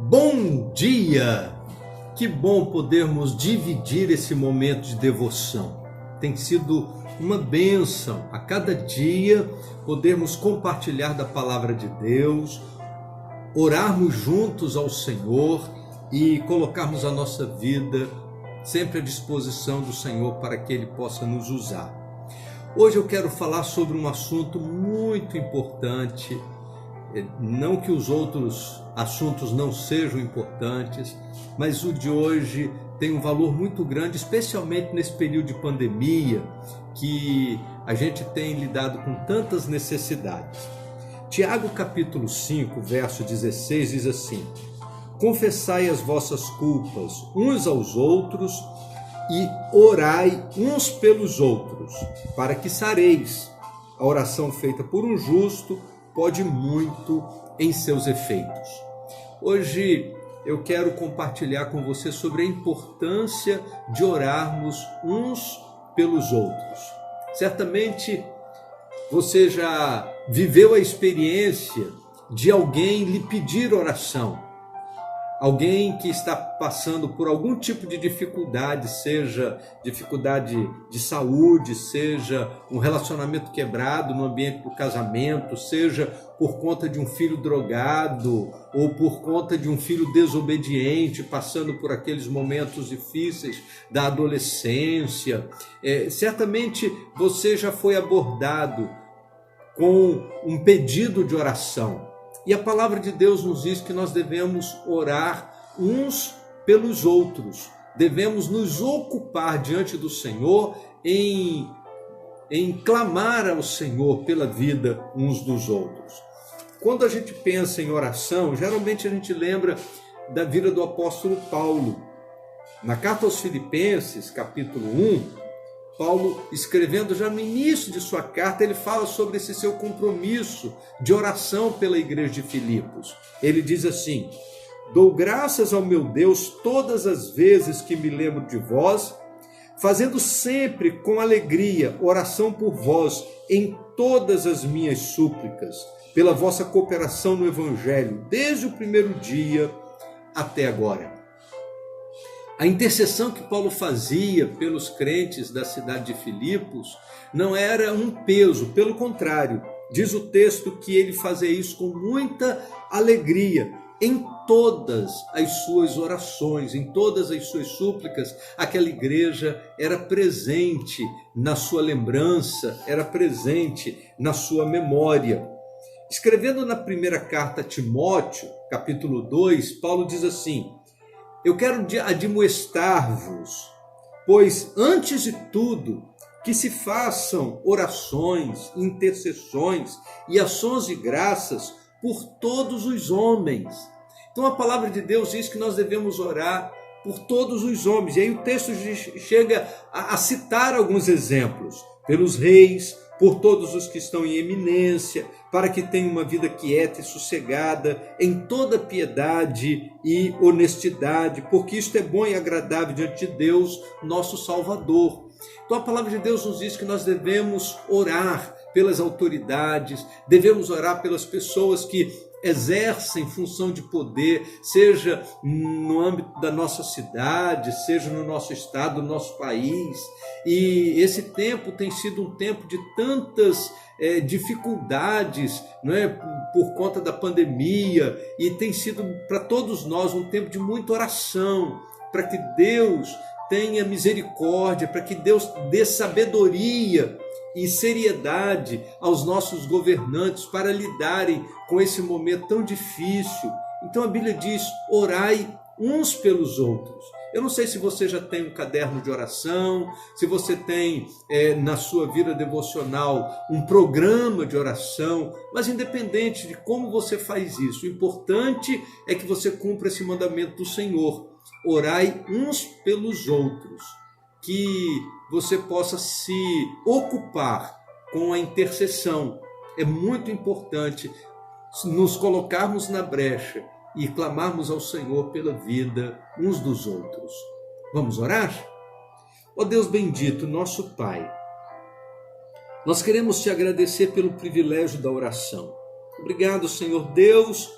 Bom dia! Que bom podermos dividir esse momento de devoção. Tem sido uma bênção a cada dia podermos compartilhar da palavra de Deus, orarmos juntos ao Senhor e colocarmos a nossa vida sempre à disposição do Senhor para que Ele possa nos usar. Hoje eu quero falar sobre um assunto muito importante. Não que os outros assuntos não sejam importantes, mas o de hoje tem um valor muito grande, especialmente nesse período de pandemia, que a gente tem lidado com tantas necessidades. Tiago capítulo 5, verso 16 diz assim: confessai as vossas culpas uns aos outros e orai uns pelos outros, para que sareis. A oração feita por um justo pode muito em seus efeitos. Hoje eu quero compartilhar com você sobre a importância de orarmos uns pelos outros. Certamente você já viveu a experiência de alguém lhe pedir oração. Alguém que está passando por algum tipo de dificuldade, seja dificuldade de saúde, seja um relacionamento quebrado no ambiente do casamento, seja por conta de um filho drogado ou por conta de um filho desobediente, passando por aqueles momentos difíceis da adolescência. Certamente você já foi abordado com um pedido de oração. E a palavra de Deus nos diz que nós devemos orar uns pelos outros. Devemos nos ocupar diante do Senhor em clamar ao Senhor pela vida uns dos outros. Quando a gente pensa em oração, geralmente a gente lembra da vida do apóstolo Paulo. Na carta aos Filipenses, capítulo 1, Paulo, escrevendo já no início de sua carta, ele fala sobre esse seu compromisso de oração pela igreja de Filipos. Ele diz assim: dou graças ao meu Deus todas as vezes que me lembro de vós, fazendo sempre com alegria oração por vós em todas as minhas súplicas, pela vossa cooperação no Evangelho, desde o primeiro dia até agora. A intercessão que Paulo fazia pelos crentes da cidade de Filipos não era um peso, pelo contrário, diz o texto que ele fazia isso com muita alegria em todas as suas orações, em todas as suas súplicas. Aquela igreja era presente na sua lembrança, era presente na sua memória. Escrevendo na primeira carta a Timóteo, capítulo 2, Paulo diz assim: eu quero admoestar-vos, pois antes de tudo, que se façam orações, intercessões e ações de graças por todos os homens. Então a palavra de Deus diz que nós devemos orar por todos os homens. E aí o texto chega a citar alguns exemplos: pelos reis, por todos os que estão em eminência, para que tenham uma vida quieta e sossegada, em toda piedade e honestidade, porque isto é bom e agradável diante de Deus, nosso Salvador. Então a palavra de Deus nos diz que nós devemos orar pelas autoridades, devemos orar pelas pessoas que exercem função de poder, seja no âmbito da nossa cidade, seja no nosso estado, no nosso país. E esse tempo tem sido um tempo de tantas dificuldades, não é? Por conta da pandemia, e tem sido para todos nós um tempo de muita oração, para que Deus tenha misericórdia, para que Deus dê sabedoria e seriedade aos nossos governantes para lidarem com esse momento tão difícil. Então a Bíblia diz: orai uns pelos outros. Eu não sei se você já tem um caderno de oração, se você tem na sua vida devocional um programa de oração, mas independente de como você faz isso, o importante é que você cumpra esse mandamento do Senhor: orai uns pelos outros, que você possa se ocupar com a intercessão. É muito importante nos colocarmos na brecha e clamarmos ao Senhor pela vida uns dos outros. Vamos orar? Ó Deus bendito, nosso Pai, nós queremos te agradecer pelo privilégio da oração. Obrigado, Senhor Deus,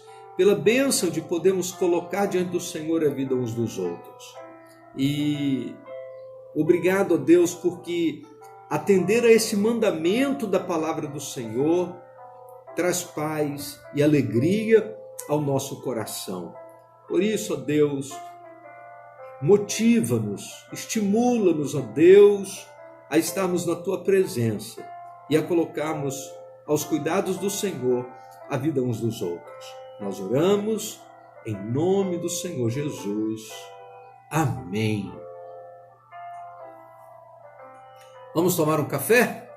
pela bênção de podermos colocar diante do Senhor a vida uns dos outros. E obrigado a Deus porque atender a esse mandamento da palavra do Senhor traz paz e alegria ao nosso coração. Por isso, ó Deus, motiva-nos, estimula-nos, ó Deus, a estarmos na Tua presença e a colocarmos aos cuidados do Senhor a vida uns dos outros. Nós oramos em nome do Senhor Jesus. Amém. Vamos tomar um café?